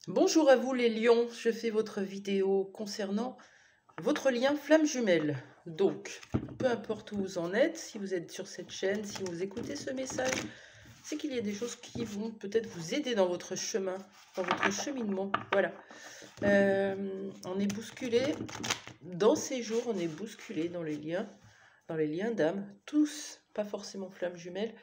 Bonjour à vous les lions, je fais votre vidéo concernant votre lien flamme jumelle. Donc, peu importe où vous en êtes, si vous êtes sur cette chaîne, si vous écoutez ce message, c'est qu'il y a des choses qui vont peut-être vous aider dans votre chemin, dans votre cheminement. Voilà. On est bousculé, dans ces jours, on est bousculé dans les liens d'âme, tous, pas forcément flamme jumelle,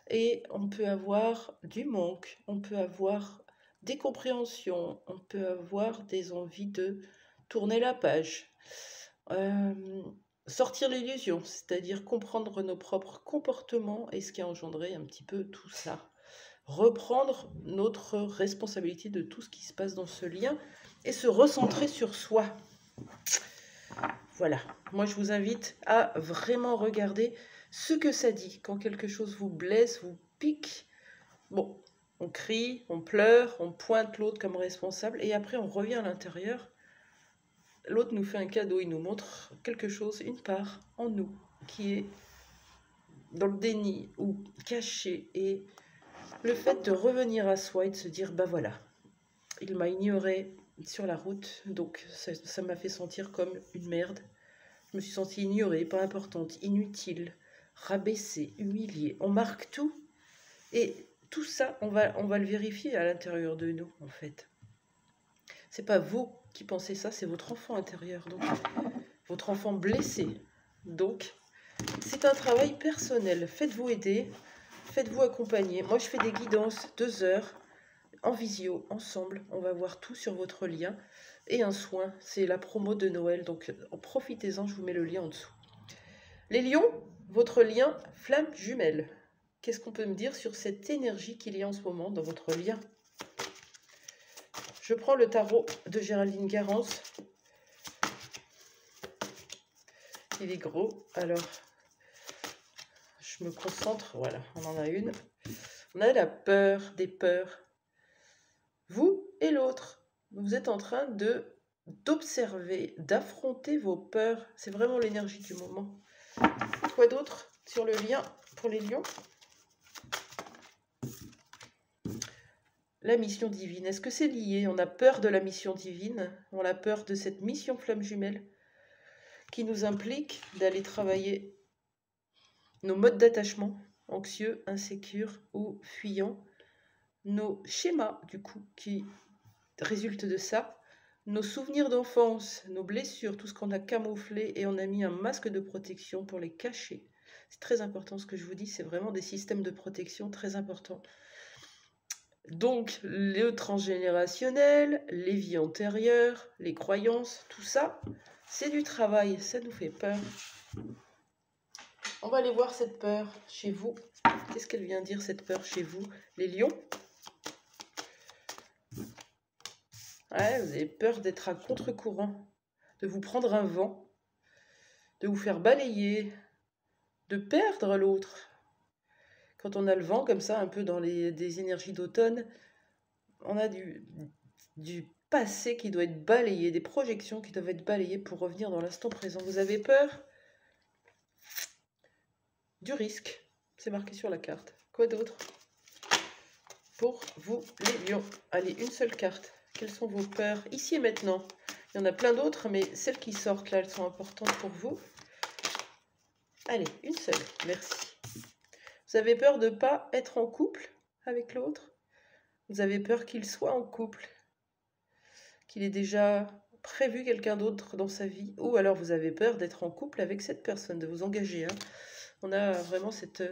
et on peut avoir du manque, on peut avoir des compréhensions, on peut avoir des envies de tourner la page, sortir l'illusion, c'est-à-dire comprendre nos propres comportements et ce qui a engendré un petit peu tout ça. Reprendre notre responsabilité de tout ce qui se passe dans ce lien et se recentrer sur soi. Voilà, moi je vous invite à vraiment regarder ce que ça dit. Quand quelque chose vous blesse, vous pique, bon, on crie, on pleure, on pointe l'autre comme responsable et après on revient à l'intérieur. L'autre nous fait un cadeau, il nous montre quelque chose, une part en nous qui est dans le déni ou caché. Et le fait de revenir à soi et de se dire, bah voilà, il m'a ignoré sur la route, donc ça m'a fait sentir comme une merde. Je me suis sentie ignorée, pas importante, inutile, rabaissée, humiliée. On marque tout et tout ça, on va le vérifier à l'intérieur de nous, en fait. C'est pas vous qui pensez ça, c'est votre enfant intérieur, donc votre enfant blessé. Donc, c'est un travail personnel. Faites-vous aider, faites-vous accompagner. Moi, je fais des guidances 2 heures en visio, ensemble. On va voir tout sur votre lien. Et un soin, c'est la promo de Noël. Donc, profitez-en, je vous mets le lien en dessous. Les lions, votre lien flamme jumelle. Qu'est-ce qu'on peut me dire sur cette énergie qu'il y a en ce moment dans votre lien? Je prends le tarot de Géraldine Garance. Il est gros, alors je me concentre. Voilà, on en a une. On a la peur, des peurs. Vous et l'autre, vous êtes en train d'observer, d'affronter vos peurs. C'est vraiment l'énergie du moment. Quoi d'autre sur le lien pour les lions? La mission divine, est-ce que c'est lié? On a peur de la mission divine, on a peur de cette mission flamme jumelle qui nous implique d'aller travailler nos modes d'attachement, anxieux, insécures ou fuyants, nos schémas du coup qui résultent de ça, nos souvenirs d'enfance, nos blessures, tout ce qu'on a camouflé et on a mis un masque de protection pour les cacher. C'est très important ce que je vous dis, c'est vraiment des systèmes de protection très importants. Donc, le transgénérationnel, les vies antérieures, les croyances, tout ça, c'est du travail, ça nous fait peur. On va aller voir cette peur chez vous. Qu'est-ce qu'elle vient dire, cette peur chez vous, les lions? Ouais, vous avez peur d'être à contre-courant, de vous prendre un vent, de vous faire balayer, de perdre l'autre. Quand on a le vent comme ça, un peu dans des énergies d'automne, on a du passé qui doit être balayé, des projections qui doivent être balayées pour revenir dans l'instant présent. Vous avez peur du risque, c'est marqué sur la carte. Quoi d'autre pour vous les lions? Allez, une seule carte. Quelles sont vos peurs ici et maintenant? Il y en a plein d'autres, mais celles qui sortent là, elles sont importantes pour vous. Allez, une seule, merci. Vous avez peur de ne pas être en couple avec l'autre? Vous avez peur qu'il soit en couple, qu'il ait déjà prévu quelqu'un d'autre dans sa vie? Ou alors vous avez peur d'être en couple avec cette personne, de vous engager. On a vraiment cette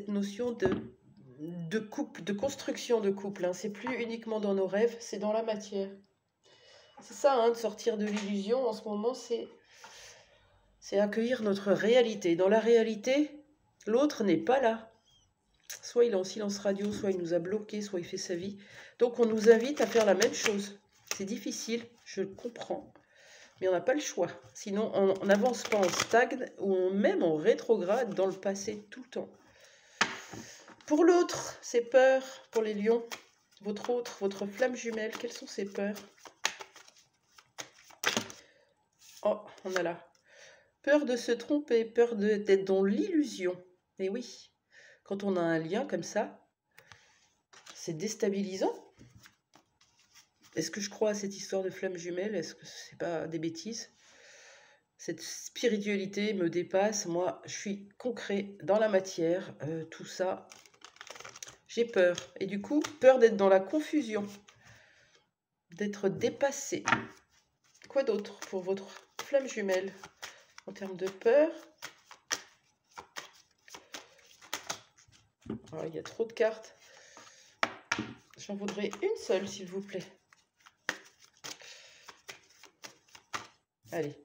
notion de couple, de construction de couple. C'est plus uniquement dans nos rêves, c'est dans la matière. C'est ça, de sortir de l'illusion en ce moment, c'est accueillir notre réalité. Dans la réalité, l'autre n'est pas là. Soit il est en silence radio, soit il nous a bloqués, soit il fait sa vie. Donc on nous invite à faire la même chose. C'est difficile, je le comprends, mais on n'a pas le choix. Sinon, on n'avance pas, on stagne, ou même on rétrograde dans le passé tout le temps. Pour l'autre, ses peurs, pour les lions, votre flamme jumelle, quelles sont ses peurs? Oh, on a là. Peur de se tromper, peur d'être dans l'illusion. Et oui, quand on a un lien comme ça, c'est déstabilisant. Est-ce que je crois à cette histoire de flamme jumelle? Est-ce que c'est pas des bêtises? Cette spiritualité me dépasse. Moi, je suis concret dans la matière. Tout ça, j'ai peur. Et du coup, peur d'être dans la confusion, d'être dépassé. Quoi d'autre pour votre flamme jumelle en termes de peur? Oh, il y a trop de cartes. J'en voudrais une seule, s'il vous plaît. Allez.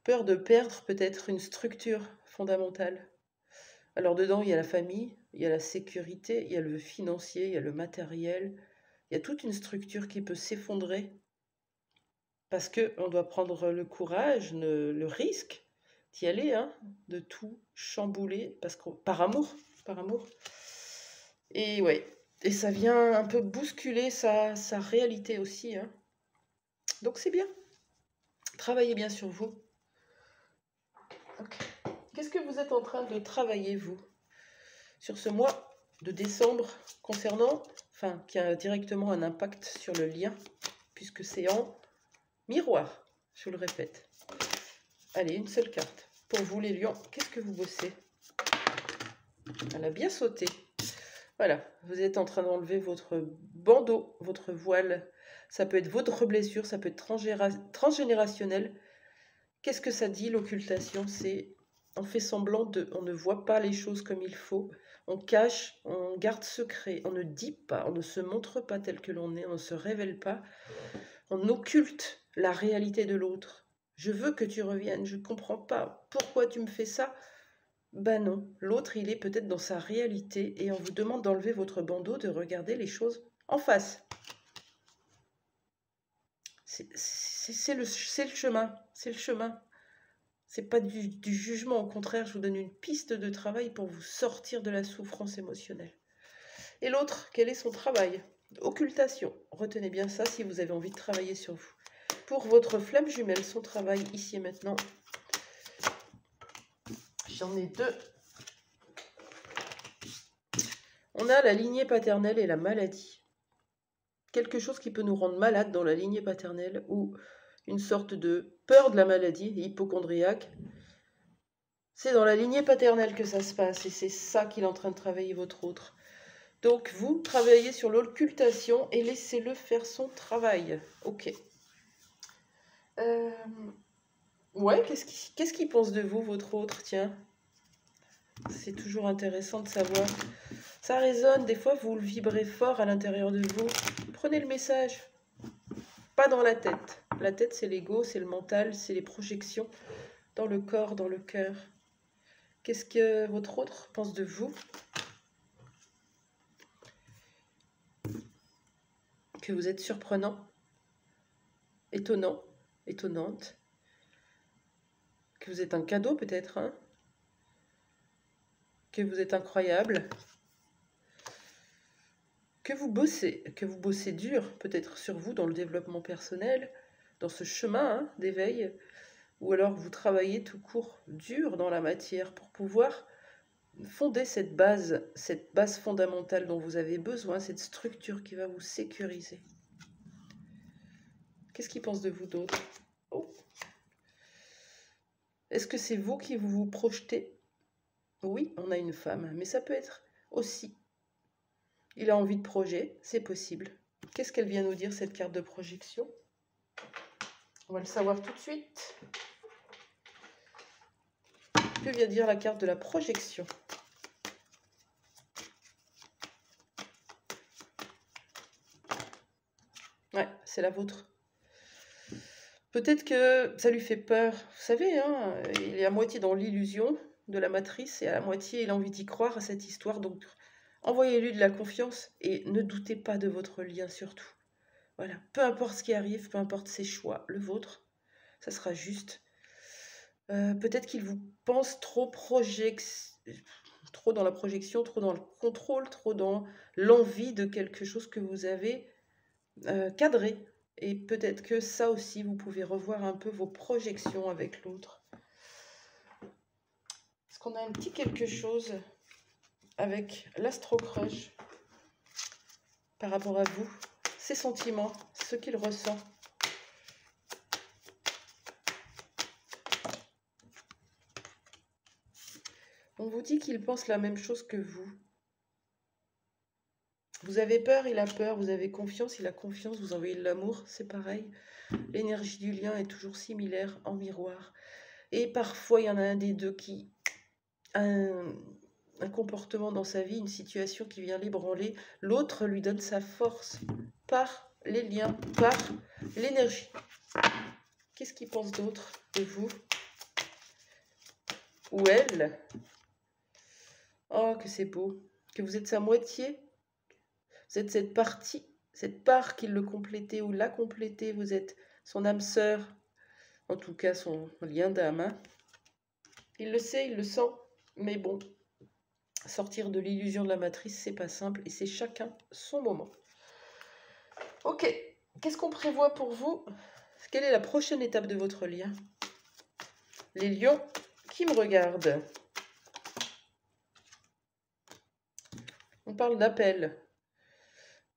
Peur de perdre peut-être une structure fondamentale. Alors dedans, il y a la famille, il y a la sécurité, il y a le financier, il y a le matériel. Il y a toute une structure qui peut s'effondrer parce qu'on doit prendre le courage, le risque d'y aller, hein, de tout chambouler parce que, par amour. Et ouais, et ça vient un peu bousculer sa réalité aussi, hein. Donc c'est bien. Travaillez bien sur vous. Okay. Qu'est-ce que vous êtes en train de travailler, vous, sur ce mois de décembre concernant, enfin, qui a directement un impact sur le lien, puisque c'est en miroir, je vous le répète. Allez, une seule carte. Pour vous, les lions, qu'est-ce que vous bossez? Elle a bien sauté. Voilà, vous êtes en train d'enlever votre bandeau, votre voile. Ça peut être votre blessure, ça peut être transgénérationnel. Qu'est-ce que ça dit, l'occultation? C'est on fait semblant on ne voit pas les choses comme il faut. On cache, on garde secret, on ne dit pas, on ne se montre pas tel que l'on est, on ne se révèle pas. On occulte la réalité de l'autre. Je veux que tu reviennes, je ne comprends pas. Pourquoi tu me fais ça? Ben non, l'autre, il est peut-être dans sa réalité et on vous demande d'enlever votre bandeau, de regarder les choses en face. C'est le chemin, c'est le chemin. C'est pas du jugement, au contraire, je vous donne une piste de travail pour vous sortir de la souffrance émotionnelle. Et l'autre, quel est son travail? Occultation. Retenez bien ça si vous avez envie de travailler sur vous. Pour votre flamme jumelle, son travail ici et maintenant. J'en ai deux. On a la lignée paternelle et la maladie. Quelque chose qui peut nous rendre malades dans la lignée paternelle ou une sorte de peur de la maladie, hypochondriaque. C'est dans la lignée paternelle que ça se passe et c'est ça qu'il est en train de travailler votre autre. Donc vous travaillez sur l'occultation et laissez-le faire son travail. Ok. Ouais, qu'est-ce qu'il pense de vous, votre autre? Tiens, c'est toujours intéressant de savoir. Ça résonne, des fois vous le vibrez fort à l'intérieur de vous. Prenez le message. Pas dans la tête. La tête, c'est l'ego, c'est le mental, c'est les projections dans le corps, dans le cœur. Qu'est-ce que votre autre pense de vous? Que vous êtes surprenant, étonnant, étonnante, que vous êtes un cadeau peut-être, hein? Que vous êtes incroyable, que vous bossez dur peut-être sur vous dans le développement personnel, dans ce chemin, hein, d'éveil, ou alors vous travaillez tout court dur dans la matière pour pouvoir fonder cette base fondamentale dont vous avez besoin, cette structure qui va vous sécuriser. Qu'est-ce qu'il pense de vous d'autre? Oh. Est-ce que c'est vous qui vous projetez? Oui, on a une femme, mais ça peut être aussi. Il a envie de projet, c'est possible. Qu'est-ce qu'elle vient nous dire, cette carte de projection? On va le savoir tout de suite. Que vient dire la carte de la projection? Ouais, c'est la vôtre. Peut-être que ça lui fait peur. Vous savez, hein, il est à moitié dans l'illusion de la matrice et à la moitié, il a envie d'y croire à cette histoire. Donc, envoyez-lui de la confiance et ne doutez pas de votre lien surtout. Voilà, peu importe ce qui arrive, peu importe ses choix, le vôtre, ça sera juste. Peut-être qu'il vous pense trop dans la projection, trop dans le contrôle, trop dans l'envie de quelque chose que vous avez cadré. Et peut-être que ça aussi, vous pouvez revoir un peu vos projections avec l'autre. Est-ce qu'on a un petit quelque chose avec l'Astro Crush par rapport à vous? ses sentiments, ce qu'il ressent. On vous dit qu'il pense la même chose que vous. Vous avez peur, il a peur. Vous avez confiance, il a confiance. Vous envoyez de l'amour, c'est pareil. L'énergie du lien est toujours similaire, en miroir. Et parfois, il y en a un des deux qui a un comportement dans sa vie, une situation qui vient l'ébranler. L'autre lui donne sa force par les liens, par l'énergie. Qu'est-ce qu'il pense d'autre de vous? Ou elle? Oh, que c'est beau. Que vous êtes sa moitié. Vous êtes cette partie, cette part qui le complétait ou l'a complété. Vous êtes son âme sœur. En tout cas, son lien d'âme. Hein. Il le sait, il le sent. Mais bon, sortir de l'illusion de la matrice, c'est pas simple. Et c'est chacun son moment. Ok. Qu'est-ce qu'on prévoit pour vous? Quelle est la prochaine étape de votre lien? Les lions qui me regardent. On parle d'appel.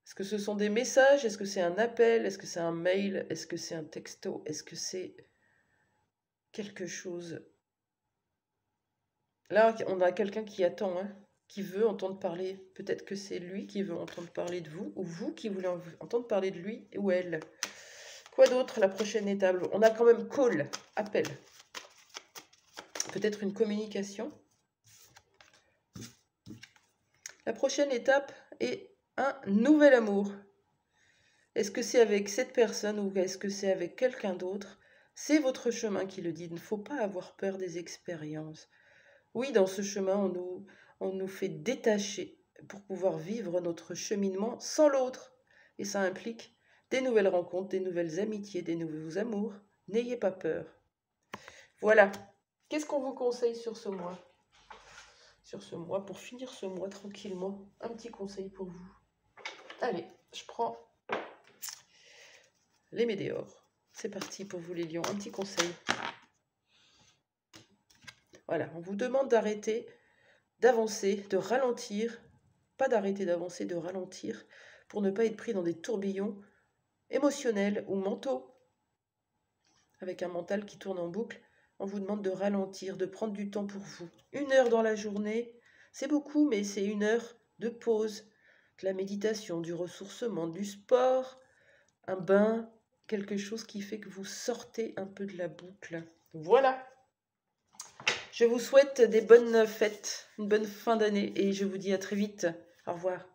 Est-ce que ce sont des messages? Est-ce que c'est un appel? Est-ce que c'est un mail? Est-ce que c'est un texto? Est-ce que c'est quelque chose? Là, on a quelqu'un qui attend, hein, qui veut entendre parler. Peut-être que c'est lui qui veut entendre parler de vous, ou vous qui voulez entendre parler de lui ou elle. Quoi d'autre, la prochaine étape? On a quand même call, appel. Peut-être une communication. La prochaine étape est un nouvel amour. Est-ce que c'est avec cette personne ou est-ce que c'est avec quelqu'un d'autre? C'est votre chemin qui le dit. Il ne faut pas avoir peur des expériences. Oui, dans ce chemin, on nous fait détacher pour pouvoir vivre notre cheminement sans l'autre. Et ça implique des nouvelles rencontres, des nouvelles amitiés, des nouveaux amours. N'ayez pas peur. Voilà. Qu'est-ce qu'on vous conseille sur ce mois? Sur ce mois, pour finir ce mois tranquillement, un petit conseil pour vous. Allez, je prends les météores. C'est parti pour vous les lions, un petit conseil. Voilà, on vous demande d'arrêter, d'avancer, de ralentir. Pas d'arrêter d'avancer, de ralentir, pour ne pas être pris dans des tourbillons émotionnels ou mentaux. Avec un mental qui tourne en boucle, on vous demande de ralentir, de prendre du temps pour vous. 1 heure dans la journée, c'est beaucoup, mais c'est 1 heure de pause, de la méditation, du ressourcement, du sport, un bain, quelque chose qui fait que vous sortez un peu de la boucle. Voilà. Je vous souhaite des bonnes fêtes, une bonne fin d'année et je vous dis à très vite. Au revoir.